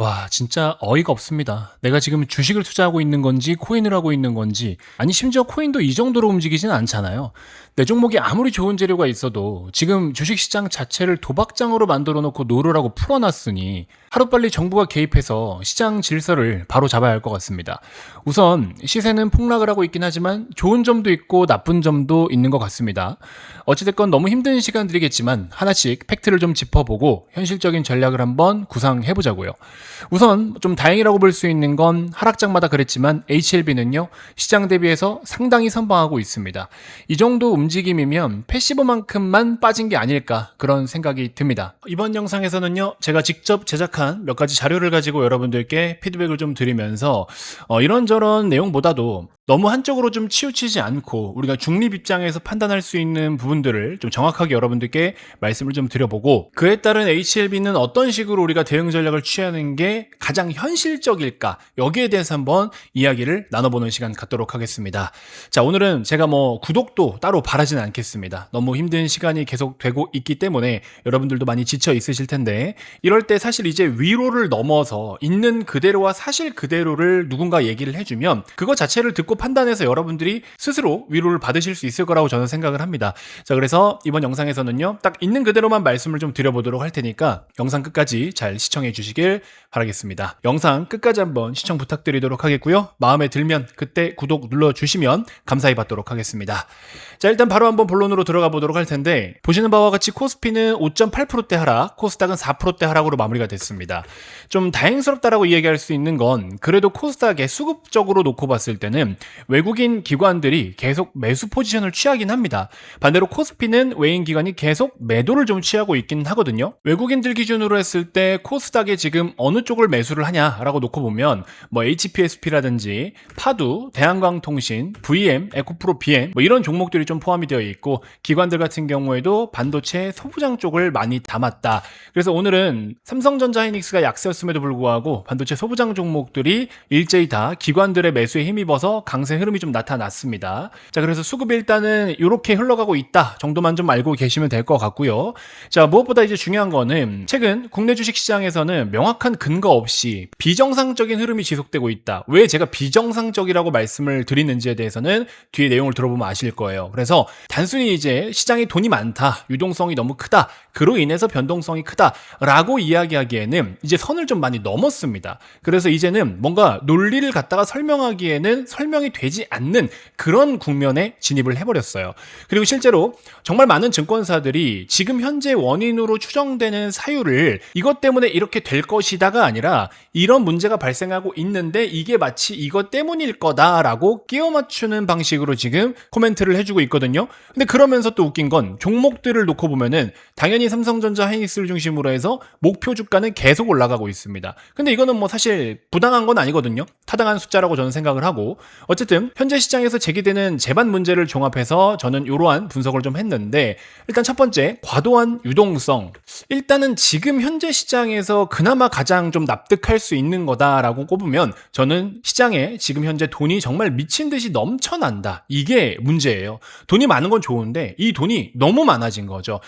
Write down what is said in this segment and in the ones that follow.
와, 진짜 어이가 없습니다. 내가 지금 주식을 투자하고 있는 건지 코인을 하고 있는 건지, 아니 심지어 코인도 이 정도로 움직이진 않잖아요. 내 종목이 아무리 좋은 재료가 있어도 지금 주식시장 자체를 도박장으로 만들어 놓고 노르라고 풀어놨으니 하루빨리 정부가 개입해서 시장 질서를 바로 잡아야 할 것 같습니다. 우선 시세는 폭락을 하고 있긴 하지만 좋은 점도 있고 나쁜 점도 있는 것 같습니다. 어찌됐건 너무 힘든 시간들이겠지만 하나씩 팩트를 좀 짚어보고 현실적인 전략을 한번 구상해보자고요. 우선 좀 다행이라고 볼 수 있는 건 하락장마다 그랬지만 HLB는요 시장 대비해서 상당히 선방하고 있습니다. 이 정도 움직임이면 패시브만큼만 빠진 게 아닐까 그런 생각이 듭니다. 이번 영상에서는요 제가 직접 제작한 몇 가지 자료를 가지고 여러분들께 피드백을 좀 드리면서 이런저런 내용보다도 너무 한쪽으로 좀 치우치지 않고 우리가 중립 입장에서 판단할 수 있는 부분들을 좀 정확하게 여러분들께 말씀을 좀 드려보고, 그에 따른 HLB는 어떤 식으로 우리가 대응 전략을 취하는 게 가장 현실적일까, 여기에 대해서 한번 이야기를 나눠보는 시간 갖도록 하겠습니다. 자, 오늘은 제가 구독도 따로 바라진 않겠습니다. 너무 힘든 시간이 계속 되고 있기 때문에 여러분들도 많이 지쳐 있으실 텐데, 이럴 때 사실 이제 위로를 넘어서 있는 그대로와 사실 그대로를 누군가 얘기를 해주면 그거 자체를 듣고 판단해서 여러분들이 스스로 위로를 받으실 수 있을 거라고 저는 생각을 합니다. 자, 그래서 이번 영상에서는요 딱 있는 그대로만 말씀을 좀 드려보도록 할 테니까 영상 끝까지 잘 시청해 주시길 바라겠습니다. 영상 끝까지 한번 시청 부탁드리도록 하겠고요, 마음에 들면 그때 구독 눌러주시면 감사히 받도록 하겠습니다. 자, 일단 바로 한번 본론으로 들어가 보도록 할 텐데, 보시는 바와 같이 코스피는 5.8%대 하락, 코스닥은 4%대 하락으로 마무리가 됐습니다. 좀 다행스럽다라고 이야기할 수 있는 건 그래도 코스닥에 수급적으로 놓고 봤을 때는 외국인 기관들이 계속 매수 포지션을 취하긴 합니다. 반대로 코스피는 외인 기관이 계속 매도를 좀 취하고 있긴 하거든요. 외국인들 기준으로 했을 때 코스닥에 지금 어느 쪽을 매수를 하냐라고 놓고 보면 HPSP라든지 파두, 대한광통신, VM, 에코프로 BM 이런 종목들이 좀 포함이 되어 있고, 기관들 같은 경우에도 반도체 소부장 쪽을 많이 담았다. 그래서 오늘은 삼성전자 하이닉스가 약세였음에도 불구하고 반도체 소부장 종목들이 일제히 다 기관들의 매수에 힘입어서 강세 흐름이 좀 나타났습니다. 자, 그래서 수급이 일단은 이렇게 흘러가고 있다 정도만 좀 알고 계시면 될 것 같고요. 자, 무엇보다 이제 중요한 거는 최근 국내 주식 시장에서는 명확한 근거 없이 비정상적인 흐름이 지속되고 있다. 왜 제가 비정상적이라고 말씀을 드리는지에 대해서는 뒤에 내용을 들어보면 아실 거예요. 그래서 단순히 이제 시장에 돈이 많다, 유동성이 너무 크다, 그로 인해서 변동성이 크다라고 이야기하기에는 이제 선을 좀 많이 넘었습니다. 그래서 이제는 뭔가 논리를 갖다가 설명하기에는 설명이 되지 않는 그런 국면에 진입을 해버렸어요. 그리고 실제로 정말 많은 증권사들이 지금 현재 원인으로 추정되는 사유를 이것 때문에 이렇게 될 것이다가 아니라 이런 문제가 발생하고 있는데 이게 마치 이것 때문일 거다라고 끼워 맞추는 방식으로 지금 코멘트를 해주고 있거든요. 근데 그러면서 또 웃긴 건 종목들을 놓고 보면은 당연히 삼성전자 하이닉스를 중심으로 해서 목표 주가는 계속 올라가고 있습니다. 근데 이거는 사실 부당한 건 아니거든요. 타당한 숫자라고 저는 생각을 하고, 어쨌든 현재 시장에서 제기되는 제반 문제를 종합해서 저는 이러한 분석을 좀 했는데, 일단 첫 번째, 과도한 유동성. 일단은 지금 현재 시장에서 그나마 가장 좀 납득할 수 있는 거다라고 꼽으면 저는 시장에 지금 현재 돈이 정말 미친 듯이 넘쳐난다, 이게 문제예요. 돈이 많은 건 좋은데 이 돈이 너무 많아진 거죠.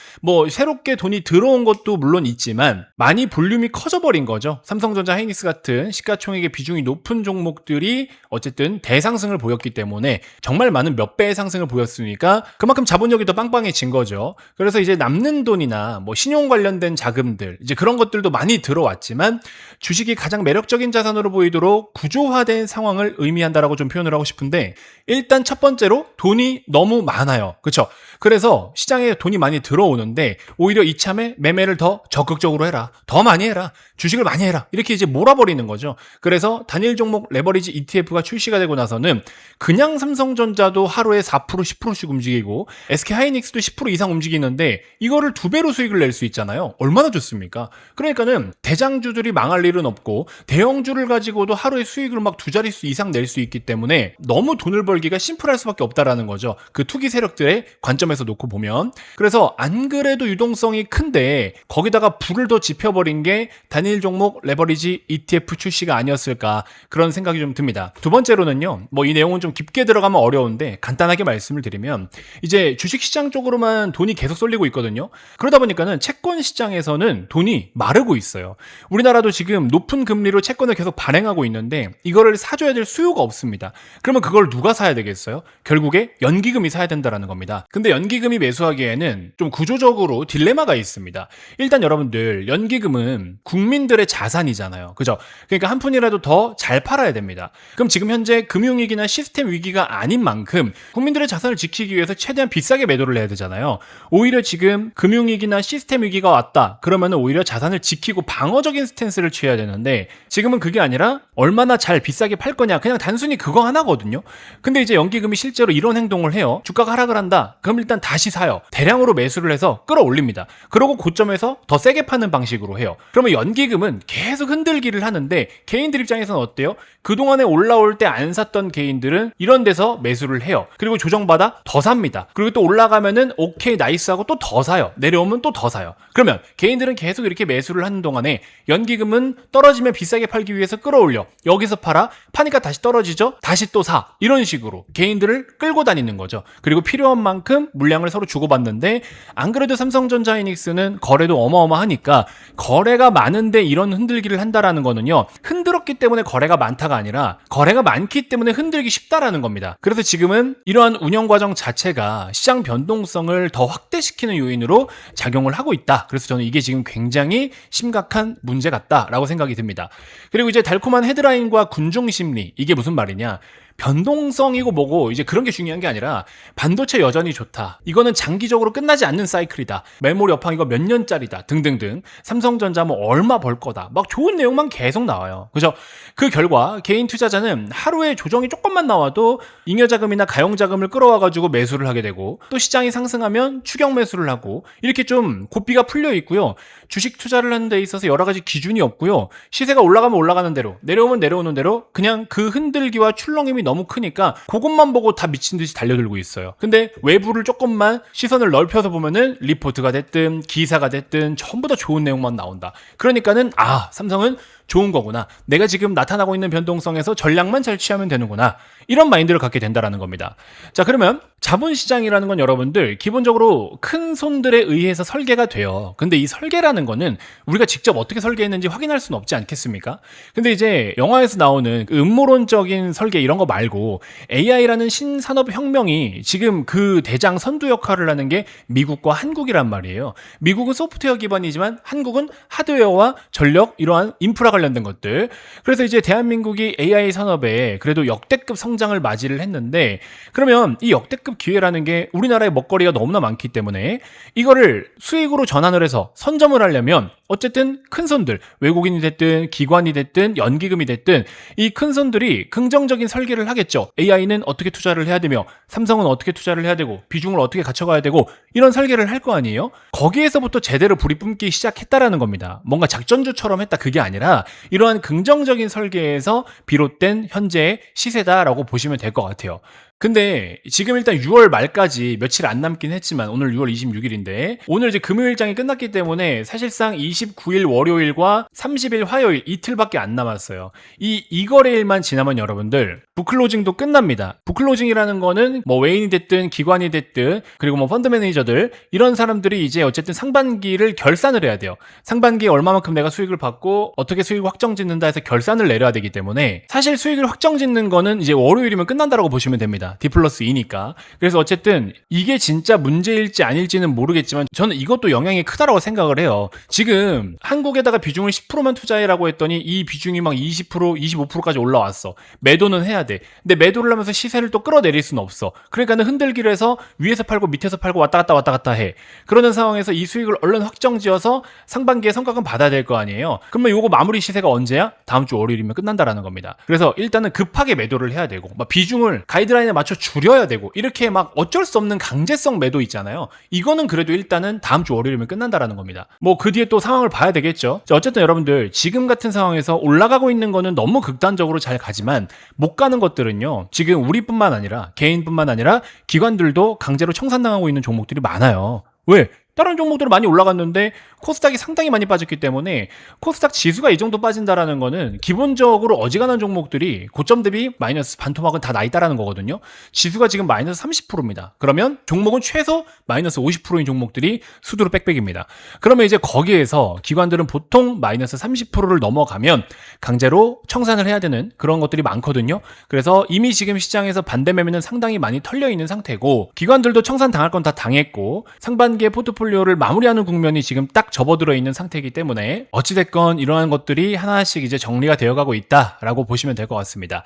새롭게 돈이 들어온 것도 물론 있지만 많이 볼륨이 커져버린 거죠. 삼성전자 하이닉스 같은 시가총액의 비중이 높은 종목들이 어쨌든 대상승을 보였기 때문에 정말 많은 몇 배의 상승을 보였으니까 그만큼 자본력이 더 빵빵해진 거죠. 그래서 이제 남는 돈이나 신용 관련된 자금들, 이제 그런 것들도 많이 들어왔지만 주식이 가장 매력적인 자산으로 보이도록 구조화된 상황을 의미한다라고 좀 표현을 하고 싶은데, 일단 첫 번째로 돈이 너무 많아요. 그렇죠? 그래서 시장에 돈이 많이 들어오는데 오히려 이참에 매매를 더 적극적으로 해라, 더 많이 해라, 주식을 많이 해라, 이렇게 이제 몰아버리는 거죠. 그래서 단일 종목 레버리지 ETF가 출시가 되고 나서는 그냥 삼성전자도 하루에 4%, 10%씩 움직이고 SK 하이닉스도 10% 이상 움직이는데 이거를 2배로 수익을 낼 수 있잖아요. 얼마나 좋습니까? 그러니까는 대장주들이 망할 일은 없고 대형주를 가지고도 하루에 수익을 막 2자릿수 이상 낼 수 있기 때문에 너무 돈을 벌기가 심플할 수밖에 없다라는 거죠. 그 투기 세력들의 관점에서 놓고 보면. 그래서 안 그래도 유동성이 큰데 거기다가 불을 더 지펴버린 게 때문에 단일 종목 레버리지 ETF 출시가 아니었을까 그런 생각이 좀 듭니다. 두 번째로는요, 뭐 이 내용은 좀 깊게 들어가면 어려운데 간단하게 말씀을 드리면 이제 주식시장 쪽으로만 돈이 계속 쏠리고 있거든요. 그러다 보니까는 채권 시장에서는 돈이 마르고 있어요. 우리나라도 지금 높은 금리로 채권을 계속 발행하고 있는데 이거를 사줘야 될 수요가 없습니다. 그러면 그걸 누가 사야 되겠어요? 결국에 연기금이 사야 된다라는 겁니다. 근데 연기금이 매수하기에는 좀 구조적으로 딜레마가 있습니다. 일단 여러분들 연기금은 국민들의 자산이잖아요. 그죠? 그러니까 한 푼이라도 더 잘 팔아야 됩니다. 그럼 지금 현재 금융위기나 시스템 위기가 아닌 만큼 국민들의 자산을 지키기 위해서 최대한 비싸게 매도를 해야 되잖아요. 오히려 지금 금융위기나 시스템 위기가 왔다. 그러면 오히려 자산을 지키고 방어적인 스탠스를 취해야 되는데 지금은 그게 아니라 얼마나 잘 비싸게 팔 거냐 그냥 단순히 그거 하나거든요. 근데 이제 연기금이 실제로 이런 행동을 해요. 주가가 하락을 한다. 그럼 일단 다시 사요. 대량으로 매수를 해서 끌어올립니다. 그러고 고점에서 더 세게 파는 방식으로 해요. 그러면 연기금은 계속 흔들기를 하는데 개인들 입장에서는 어때요? 그동안에 올라올 때 안 샀던 개인들은 이런 데서 매수를 해요. 그리고 조정받아 더 삽니다. 그리고 또 올라가면은 오케이 나이스하고 또 더 사요. 내려오면 또 더 사요. 그러면 개인들은 계속 이렇게 매수를 하는 동안에 연기금은 떨어지면 비싸게 팔기 위해서 끌어올려. 여기서 팔아. 파니까 다시 떨어지죠. 다시 또 사. 이런 식으로 개인들을 끌고 다니는 거죠. 그리고 필요한 만큼 물량을 서로 주고받는데 안 그래도 삼성전자 하이닉스는 거래도 어마어마하니까 거래가 많은데 이런 흔들기를 한다라는 거는요. 흔들었기 때문에 거래가 많다가 아니라 거래가 많기 때문에 흔들기 쉽다라는 겁니다. 그래서 지금은 이러한 운영 과정 자체가 시장 변동성을 더 확대시키는 요인으로 작용을 하고 있다. 그래서 저는 이게 지금 굉장히 심각한 문제 같다라고 생각이 듭니다. 그리고 이제 달콤한 헤드라인과 군중 심리 이게 무슨 말이냐? 변동성이고 뭐고 이제 그런 게 중요한 게 아니라 반도체 여전히 좋다. 이거는 장기적으로 끝나지 않는 사이클이다. 메모리 업황 이거 몇 년짜리다. 등등등. 삼성전자 뭐 얼마 벌 거다. 막 좋은 내용만 계속 나와요. 그죠? 그 결과 개인 투자자는 하루에 조정이 조금만 나와도 잉여자금이나 가용자금을 끌어와가지고 매수를 하게 되고 또 시장이 상승하면 추격 매수를 하고 이렇게 좀 고삐가 풀려 있고요. 주식 투자를 하는 데 있어서 여러 가지 기준이 없고요. 시세가 올라가면 올라가는 대로 내려오면 내려오는 대로 그냥 그 흔들기와 출렁임이 너무 크니까 그것만 보고 다 미친 듯이 달려들고 있어요. 근데 외부를 조금만 시선을 넓혀서 보면은 리포트가 됐든 기사가 됐든 전부 다 좋은 내용만 나온다. 그러니까는 삼성은 좋은 거구나. 내가 지금 나타나고 있는 변동성에서 전략만 잘 취하면 되는구나. 이런 마인드를 갖게 된다라는 겁니다. 자, 그러면 자본시장이라는 건 여러분들 기본적으로 큰 손들에 의해서 설계가 돼요. 근데 이 설계라는 거는 우리가 직접 어떻게 설계했는지 확인할 수는 없지 않겠습니까? 근데 이제 영화에서 나오는 그 음모론적인 설계 이런 거 말고 AI라는 신산업 혁명이 지금 그 대장 선두 역할을 하는 게 미국과 한국이란 말이에요. 미국은 소프트웨어 기반이지만 한국은 하드웨어와 전력 이러한 인프라 관련된 것들. 그래서 이제 대한민국이 AI 산업에 그래도 역대급 성장을 맞이를 했는데 그러면 이 역대급 기회라는 게 우리나라의 먹거리가 너무나 많기 때문에 이거를 수익으로 전환을 해서 선점을 하려면 어쨌든 큰 손들, 외국인이 됐든 기관이 됐든 연기금이 됐든 이 큰 손들이 긍정적인 설계를 하겠죠. AI는 어떻게 투자를 해야 되며 삼성은 어떻게 투자를 해야 되고 비중을 어떻게 갖춰가야 되고 이런 설계를 할 거 아니에요. 거기에서부터 제대로 불이 뿜기 시작했다라는 겁니다. 뭔가 작전주처럼 했다 그게 아니라 이러한 긍정적인 설계에서 비롯된 현재의 시세다라고 보시면 될 것 같아요. 근데 지금 일단 6월 말까지 며칠 안 남긴 했지만 오늘 6월 26일인데 오늘 이제 금요일장이 끝났기 때문에 사실상 29일 월요일과 30일 화요일 이틀밖에 안 남았어요. 이 거래일만 지나면 여러분들 북클로징도 끝납니다. 북클로징이라는 거는 뭐 외인이 됐든 기관이 됐든 그리고 뭐 펀드 매니저들 이런 사람들이 이제 어쨌든 상반기를 결산을 해야 돼요. 상반기에 얼마만큼 내가 수익을 받고 어떻게 수익을 확정짓는다 해서 결산을 내려야 되기 때문에 사실 수익을 확정짓는 거는 이제 월요일이면 끝난다라고 보시면 됩니다. D+2니까. 그래서 어쨌든 이게 진짜 문제일지 아닐지는 모르겠지만 저는 이것도 영향이 크다라고 생각을 해요. 지금 한국에다가 비중을 10%만 투자해라고 했더니 이 비중이 막 20%, 25%까지 올라왔어. 매도는 해야 돼. 근데 매도를 하면서 시세를 또 끌어내릴 수는 없어. 그러니까는 흔들기를 해서 위에서 팔고 밑에서 팔고 왔다 갔다 해. 그러는 상황에서 이 수익을 얼른 확정지어서 상반기에 성과금 받아야 될 거 아니에요. 그러면 요거 마무리 시세가 언제야? 다음 주 월요일이면 끝난다라는 겁니다. 그래서 일단은 급하게 매도를 해야 되고 막 비중을 가이드라인에 맞춰 줄여야 되고 이렇게 막 어쩔 수 없는 강제성 매도 있잖아요. 이거는 그래도 일단은 다음 주 월요일이면 끝난다라는 겁니다. 뭐 그 뒤에 또 상황을 봐야 되겠죠. 어쨌든 여러분들 지금 같은 상황에서 올라가고 있는 거는 너무 극단적으로 잘 가지만 못 가는 것들은요. 지금 우리뿐만 아니라 개인뿐만 아니라 기관들도 강제로 청산당하고 있는 종목들이 많아요. 왜? 다른 종목들은 많이 올라갔는데 코스닥이 상당히 많이 빠졌기 때문에 코스닥 지수가 이 정도 빠진다라는 거는 기본적으로 어지간한 종목들이 고점 대비 마이너스 반토막은 다 나 있다라는 거거든요. 지수가 지금 마이너스 30%입니다. 그러면 종목은 최소 마이너스 50%인 종목들이 수두로 빽빽입니다. 그러면 이제 거기에서 기관들은 보통 마이너스 30%를 넘어가면 강제로 청산을 해야 되는 그런 것들이 많거든요. 그래서 이미 지금 시장에서 반대 매매는 상당히 많이 털려 있는 상태고, 기관들도 청산 당할 건 다 당했고 상반기에 포트폴리오를 마무리하는 국면이 지금 딱 접어들어 있는 상태이기 때문에 어찌됐건 이러한 것들이 하나씩 이제 정리가 되어가고 있다라고 보시면 될 것 같습니다.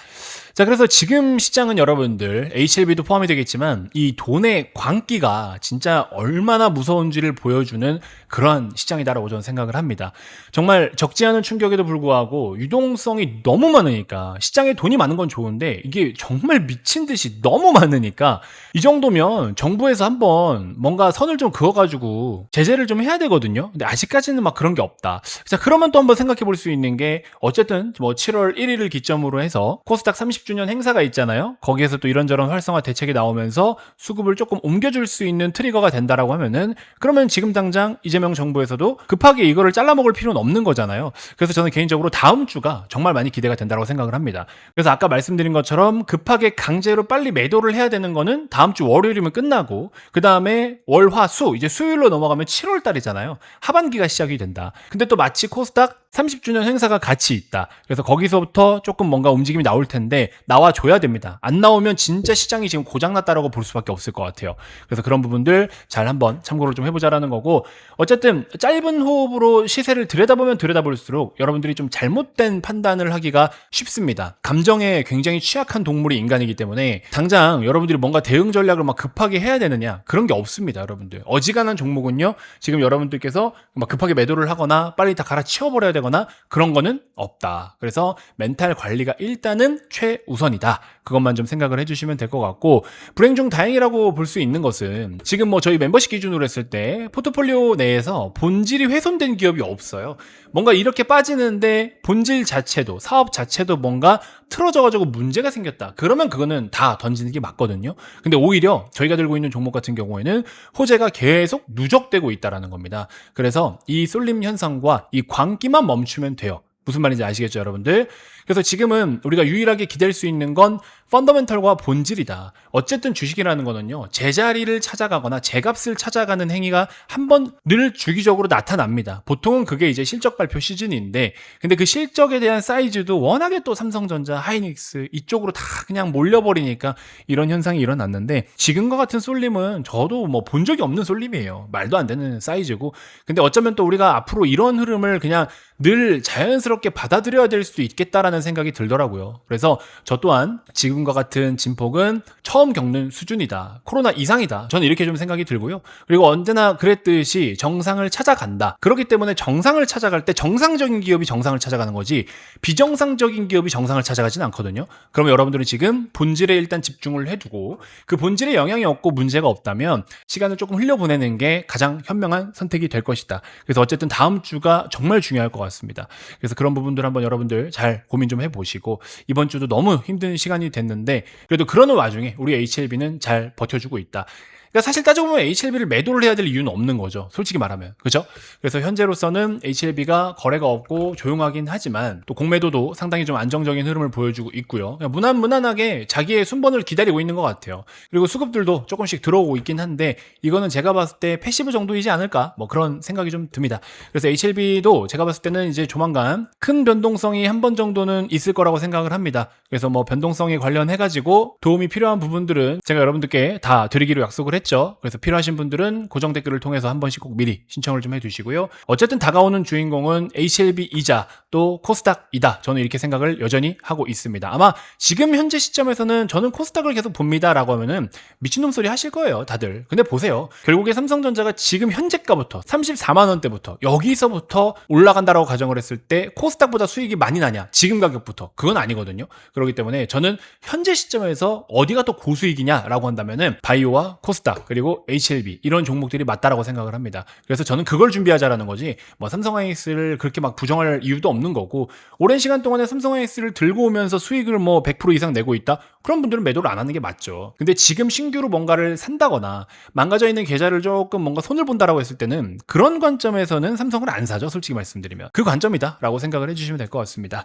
자, 그래서 지금 시장은 여러분들 HLB도 포함이 되겠지만 이 돈의 광기가 진짜 얼마나 무서운지를 보여주는 그러한 시장이다라고 저는 생각을 합니다. 정말 적지 않은 충격에도 불구하고 유동성이 너무 많으니까, 시장에 돈이 많은 건 좋은데 이게 정말 미친 듯이 너무 많으니까 이 정도면 정부에서 한번 뭔가 선을 좀 그어가지고 제재를 좀 해야 되거든요. 근데 아직까지는 막 그런 게 없다. 자, 그러면 또 한번 생각해 볼 수 있는 게, 어쨌든 뭐 7월 1일을 기점으로 해서 코스닥 30주년 행사가 있잖아요. 거기에서 또 이런저런 활성화 대책이 나오면서 수급을 조금 옮겨줄 수 있는 트리거가 된다라고 하면은, 그러면 지금 당장 이재명 정부에서도 급하게 이거를 잘라먹을 필요는 없는 거잖아요. 그래서 저는 개인적으로 다음 주가 정말 많이 기대가 된다고 생각을 합니다. 그래서 아까 말씀드린 것처럼 급하게 강제로 빨리 매도를 해야 되는 거는 다음 주 월요일이면 끝나고, 그 다음에 월, 화, 수, 이제 수요일로 넘어가면 7월 달이잖아요. 하반기가 시작이 된다. 근데 또 마치 코스닥 30주년 행사가 같이 있다. 그래서 거기서부터 조금 뭔가 움직임이 나올 텐데 나와줘야 됩니다. 안 나오면 진짜 시장이 지금 고장났다라고 볼 수밖에 없을 것 같아요. 그래서 그런 부분들 잘 한번 참고를 좀 해보자라는 거고, 어쨌든 짧은 호흡으로 시세를 들여다보면 들여다볼수록 여러분들이 좀 잘못된 판단을 하기가 쉽습니다. 감정에 굉장히 취약한 동물이 인간이기 때문에 당장 여러분들이 뭔가 대응 전략을 막 급하게 해야 되느냐, 그런 게 없습니다. 여러분들 어지간한 종목은요, 지금 여러분들께서 막 급하게 매도를 하거나 빨리 다 갈아치워버려야 되거나 그런 거는 없다. 그래서 멘탈 관리가 일단은 최우선이다. 그것만 좀 생각을 해주시면 될 것 같고, 불행 중 다행이라고 볼 수 있는 것은 지금 뭐 저희 멤버십 기준으로 했을 때 포트폴리오 내에서 본질이 훼손된 기업이 없어요. 뭔가 이렇게 빠지는데 본질 자체도, 사업 자체도 뭔가 틀어져가지고 문제가 생겼다. 그러면 그거는 다 던지는 게 맞거든요. 근데 오히려 저희가 들고 있는 종목 같은 경우에는 호재가 계속 누적되고 있다는 겁니다. 그래서 이 쏠림 현상과 이 광기만 멈추면 돼요. 무슨 말인지 아시겠죠, 여러분들? 그래서 지금은 우리가 유일하게 기댈 수 있는 건 펀더멘털과 본질이다. 어쨌든 주식이라는 거는요, 제자리를 찾아가거나 제값을 찾아가는 행위가 한 번 늘 주기적으로 나타납니다. 보통은 그게 이제 실적 발표 시즌인데, 근데 그 실적에 대한 사이즈도 워낙에 또 삼성전자, 하이닉스 이쪽으로 다 그냥 몰려버리니까 이런 현상이 일어났는데, 지금과 같은 쏠림은 저도 뭐 본 적이 없는 쏠림이에요. 말도 안 되는 사이즈고. 근데 어쩌면 또 우리가 앞으로 이런 흐름을 그냥 늘 자연스럽게 받아들여야 될 수도 있겠다라는 생각이 들더라고요. 그래서 저 또한 지금과 같은 진폭은 처음 겪는 수준이다. 코로나 이상이다. 저는 이렇게 좀 생각이 들고요. 그리고 언제나 그랬듯이 정상을 찾아간다. 그렇기 때문에 정상을 찾아갈 때 정상적인 기업이 정상을 찾아가는 거지, 비정상적인 기업이 정상을 찾아가진 않거든요. 그러면 여러분들은 지금 본질에 일단 집중을 해두고, 그 본질에 영향이 없고 문제가 없다면 시간을 조금 흘려보내는 게 가장 현명한 선택이 될 것이다. 그래서 어쨌든 다음 주가 정말 중요할 것 같습니다. 그래서 그런 부분들 한번 여러분들 잘 고민 좀 해보시고, 이번 주도 너무 힘든 시간이 됐는데 그래도 그러는 와중에 우리 HLB는 잘 버텨주고 있다. 그러니까 사실 따져보면 HLB를 매도를 해야 될 이유는 없는 거죠. 솔직히 말하면. 그죠? 그래서 현재로서는 HLB가 거래가 없고 조용하긴 하지만 또 공매도도 상당히 좀 안정적인 흐름을 보여주고 있고요. 무난무난하게 자기의 순번을 기다리고 있는 것 같아요. 그리고 수급들도 조금씩 들어오고 있긴 한데 이거는 제가 봤을 때 패시브 정도이지 않을까? 뭐 그런 생각이 좀 듭니다. 그래서 HLB도 제가 봤을 때는 이제 조만간 큰 변동성이 한 번 정도는 있을 거라고 생각을 합니다. 그래서 뭐 변동성에 관련해가지고 도움이 필요한 부분들은 제가 여러분들께 다 드리기로 약속을 했죠. 그래서 필요하신 분들은 고정 댓글을 통해서 한 번씩 꼭 미리 신청을 좀 해두시고요. 어쨌든 다가오는 주인공은 HLB이자 또 코스닥이다. 저는 이렇게 생각을 여전히 하고 있습니다. 아마 지금 현재 시점에서는 저는 코스닥을 계속 봅니다 라고 하면은 미친놈 소리 하실 거예요, 다들. 근데 보세요. 결국에 삼성전자가 지금 현재가부터 34만 원대부터 여기서부터 올라간다라고 가정을 했을 때 코스닥보다 수익이 많이 나냐? 지금 가격부터. 그건 아니거든요. 그렇기 때문에 저는 현재 시점에서 어디가 더 고수익이냐라고 한다면은 바이오와 코스닥 코스닥 그리고 HLB 이런 종목들이 맞다라고 생각을 합니다. 그래서 저는 그걸 준비하자라는 거지 뭐 삼성하이닉스를 그렇게 막 부정할 이유도 없는 거고, 오랜 시간 동안에 삼성하이닉스를 들고 오면서 수익을 뭐 100% 이상 내고 있다? 그런 분들은 매도를 안 하는 게 맞죠. 근데 지금 신규로 뭔가를 산다거나 망가져 있는 계좌를 조금 뭔가 손을 본다라고 했을 때는 그런 관점에서는 삼성을 안 사죠. 솔직히 말씀드리면 그 관점이다 라고 생각을 해주시면 될 것 같습니다.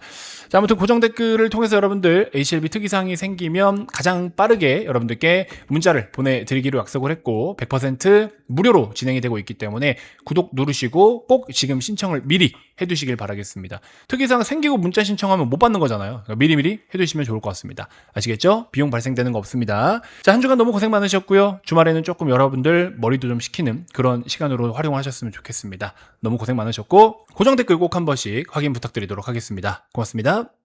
자, 아무튼 고정 댓글을 통해서 여러분들 HLB 특이사항이 생기면 가장 빠르게 여러분들께 문자를 보내드리기로 약속을 했고 100% 무료로 진행이 되고 있기 때문에 구독 누르시고 꼭 지금 신청을 미리 해두시길 바라겠습니다. 특이사항 생기고 문자 신청하면 못 받는 거잖아요. 그러니까 미리미리 해두시면 좋을 것 같습니다. 아시겠죠? 비용 발생되는 거 없습니다. 자, 한 주간 너무 고생 많으셨고요. 주말에는 조금 여러분들 머리도 좀 식히는 그런 시간으로 활용하셨으면 좋겠습니다. 너무 고생 많으셨고 고정 댓글 꼭 한 번씩 확인 부탁드리도록 하겠습니다. 고맙습니다.